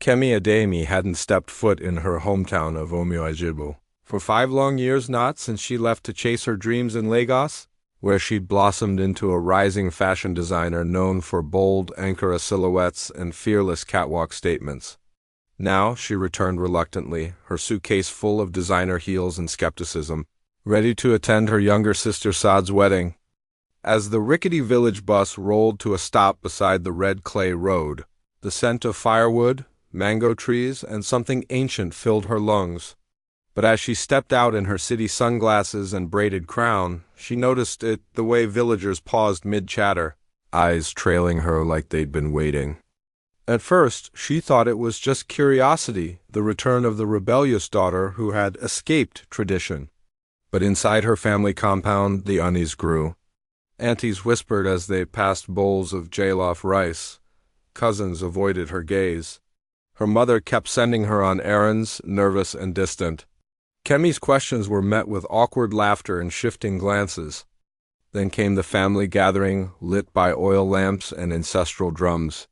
Kemi Adeyemi hadn't stepped foot in her hometown of Omu. For 5 long years not since she left to chase her dreams in Lagos, where she'd blossomed into a rising fashion designer known for bold Ankara silhouettes and fearless catwalk statements. Now she returned reluctantly, her suitcase full of designer heels and skepticism, ready to attend her younger sister Saad's wedding. As the rickety village bus rolled to a stop beside the red clay road, the scent of firewood, mango trees, and something ancient filled her lungs. But as she stepped out in her city sunglasses and braided crown, she noticed it the way villagers paused mid-chatter, eyes trailing her like they'd been waiting. At first, she thought it was just curiosity, the return of the rebellious daughter who had escaped tradition. But inside her family compound, the unease grew. Aunties whispered as they passed bowls of jollof rice. Cousins avoided her gaze. Her mother kept sending her on errands, nervous and distant. Kemi's questions were met with awkward laughter and shifting glances. Then came the family gathering, lit by oil lamps and ancestral drums.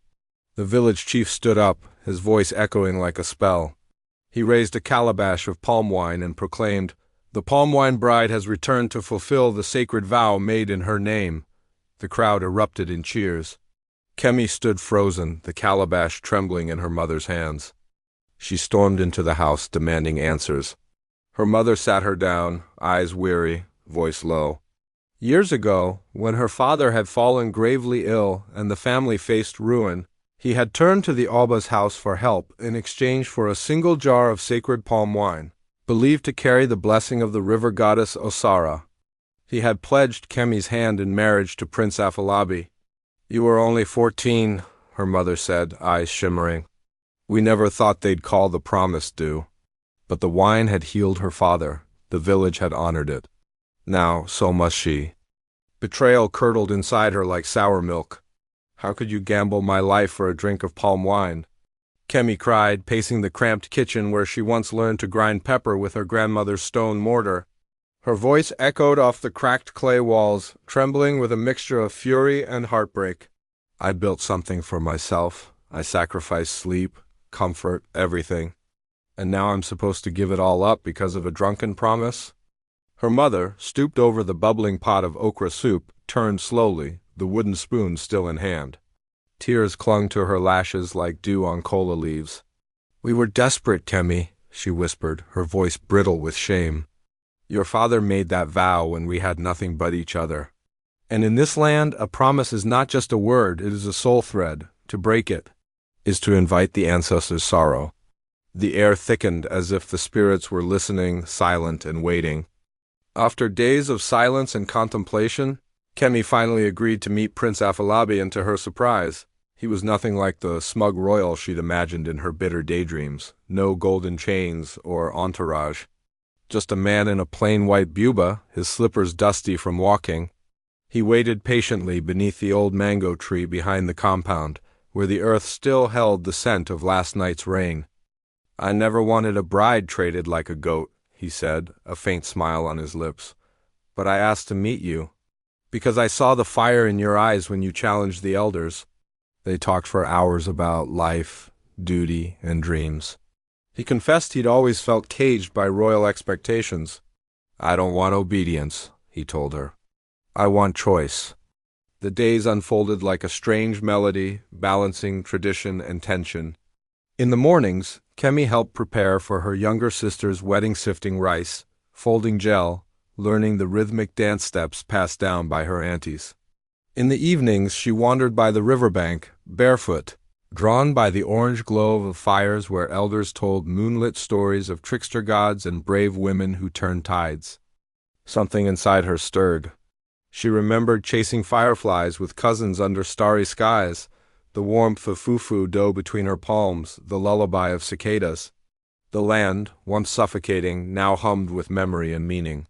The village chief stood up, his voice echoing like a spell. He raised a calabash of palm wine and proclaimed, "The palm wine bride has returned to fulfill the sacred vow made in her name." The crowd erupted in cheers. Kemi stood frozen, the calabash trembling in her mother's hands. She stormed into the house, demanding answers. Her mother sat her down, eyes weary, voice low. Years ago, when her father had fallen gravely ill and the family faced ruin, he had turned to the Alba's house for help in exchange for a single jar of sacred palm wine, believed to carry the blessing of the river goddess Osara. He had pledged Kemi's hand in marriage to Prince Afolabi. "You were only 14, her mother said, eyes shimmering. "We never thought they'd call the promise due." But the wine had healed her father. The village had honored it. Now, so must she. Betrayal curdled inside her like sour milk. "How could you gamble my life for a drink of palm wine?" Kemi cried, pacing the cramped kitchen where she once learned to grind pepper with her grandmother's stone mortar. Her voice echoed off the cracked clay walls, trembling with a mixture of fury and heartbreak. "I built something for myself. I sacrificed sleep, comfort, everything. And now I'm supposed to give it all up because of a drunken promise?" Her mother, stooped over the bubbling pot of okra soup, turned slowly, the wooden spoon still in hand. Tears clung to her lashes like dew on cola leaves. "We were desperate, Kemi," she whispered, her voice brittle with shame. "Your father made that vow when we had nothing but each other. And in this land, a promise is not just a word, it is a soul thread. To break it is to invite the ancestors' sorrow." The air thickened as if the spirits were listening, silent and waiting. After days of silence and contemplation, Kemi finally agreed to meet Prince Afolabi, and to her surprise, he was nothing like the smug royal she'd imagined in her bitter daydreams. No golden chains or entourage. Just a man in a plain white buba, his slippers dusty from walking. He waited patiently beneath the old mango tree behind the compound, where the earth still held the scent of last night's rain. "I never wanted a bride traded like a goat," he said, a faint smile on his lips. "But I asked to meet you, because I saw the fire in your eyes when you challenged the elders." They talked for hours about life, duty, and dreams. He confessed he'd always felt caged by royal expectations. "I don't want obedience," he told her. "I want choice." The days unfolded like a strange melody, balancing tradition and tension. In the mornings, Kemi helped prepare for her younger sister's wedding, sifting rice, folding gel, learning the rhythmic dance steps passed down by her aunties. In the evenings, she wandered by the riverbank, barefoot, drawn by the orange glow of fires where elders told moonlit stories of trickster gods and brave women who turned tides. Something inside her stirred. She remembered chasing fireflies with cousins under starry skies, the warmth of fufu dough between her palms, the lullaby of cicadas. The land, once suffocating, now hummed with memory and meaning.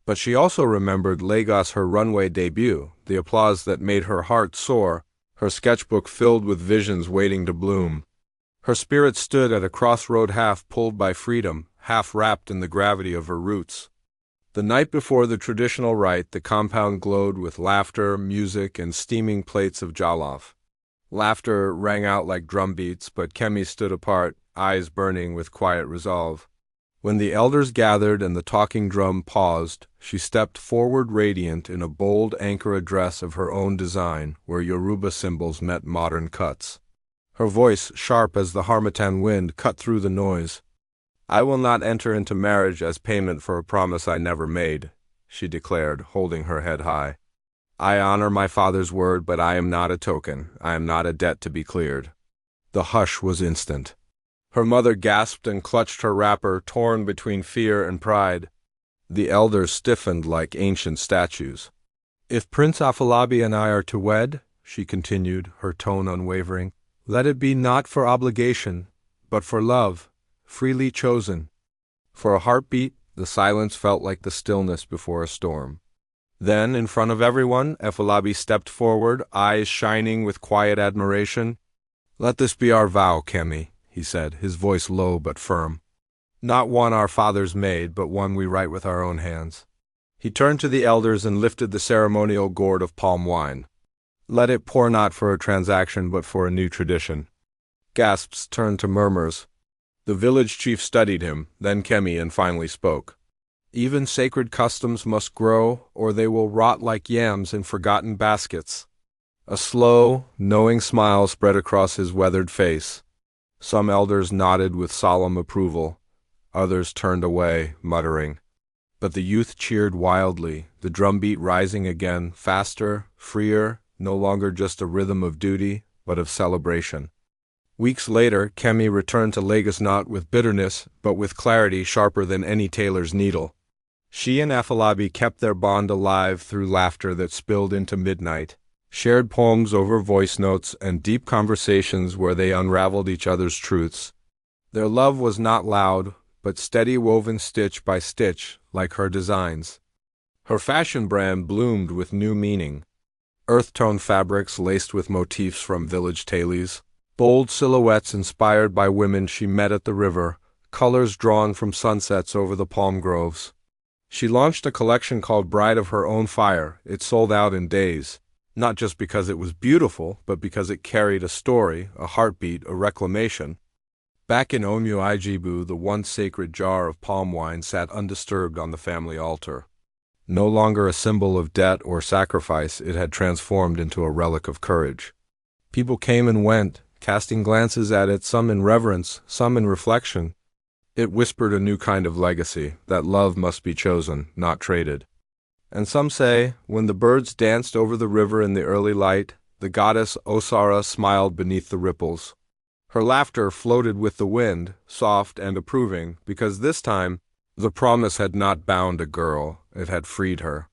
But she also remembered Lagos, her runway debut, the applause that made her heart soar, her sketchbook filled with visions waiting to bloom. Her spirit stood at a crossroad, half pulled by freedom, half wrapped in the gravity of her roots. The night before the traditional rite, the compound glowed with laughter, music, and steaming plates of jollof. Laughter rang out like drumbeats, but Kemi stood apart, eyes burning with quiet resolve. When the elders gathered and the talking drum paused, she stepped forward radiant in a bold Ankara dress of her own design, where Yoruba symbols met modern cuts. Her voice, sharp as the harmattan wind, cut through the noise. "I will not enter into marriage as payment for a promise I never made," she declared, holding her head high. "I honor my father's word, but I am not a token. I am not a debt to be cleared." The hush was instant. Her mother gasped and clutched her wrapper, torn between fear and pride. The elders stiffened like ancient statues. "If Prince Afolabi and I are to wed," she continued, her tone unwavering, "let it be not for obligation, but for love, freely chosen." For a heartbeat, the silence felt like the stillness before a storm. Then, in front of everyone, Afolabi stepped forward, eyes shining with quiet admiration. "Let this be our vow, Kemi," he said, his voice low but firm. "Not one our fathers made, but one we write with our own hands." He turned to the elders and lifted the ceremonial gourd of palm wine. "Let it pour not for a transaction, but for a new tradition." Gasps turned to murmurs. The village chief studied him, then Kemi, and finally spoke. "Even sacred customs must grow, or they will rot like yams in forgotten baskets." A slow, knowing smile spread across his weathered face. Some elders nodded with solemn approval. Others turned away, muttering. But the youth cheered wildly, the drumbeat rising again, faster, freer, no longer just a rhythm of duty, but of celebration. Weeks later, Kemi returned to Lagos not with bitterness, but with clarity sharper than any tailor's needle. She and Afolabi kept their bond alive through laughter that spilled into midnight, shared poems over voice notes, and deep conversations where they unraveled each other's truths. Their love was not loud, but steady, woven stitch by stitch, like her designs. Her fashion brand bloomed with new meaning. Earth-tone fabrics laced with motifs from village tailies, bold silhouettes inspired by women she met at the river, colors drawn from sunsets over the palm groves. She launched a collection called Bride of Her Own Fire. It sold out in days, not just because it was beautiful, but because it carried a story, a heartbeat, a reclamation. Back in Omu the once sacred jar of palm wine sat undisturbed on the family altar. No longer a symbol of debt or sacrifice, it had transformed into a relic of courage. People came and went, casting glances at it, some in reverence, some in reflection. It whispered a new kind of legacy, that love must be chosen, not traded. And some say, when the birds danced over the river in the early light, the goddess Osara smiled beneath the ripples. Her laughter floated with the wind, soft and approving, because this time, the promise had not bound a girl, it had freed her.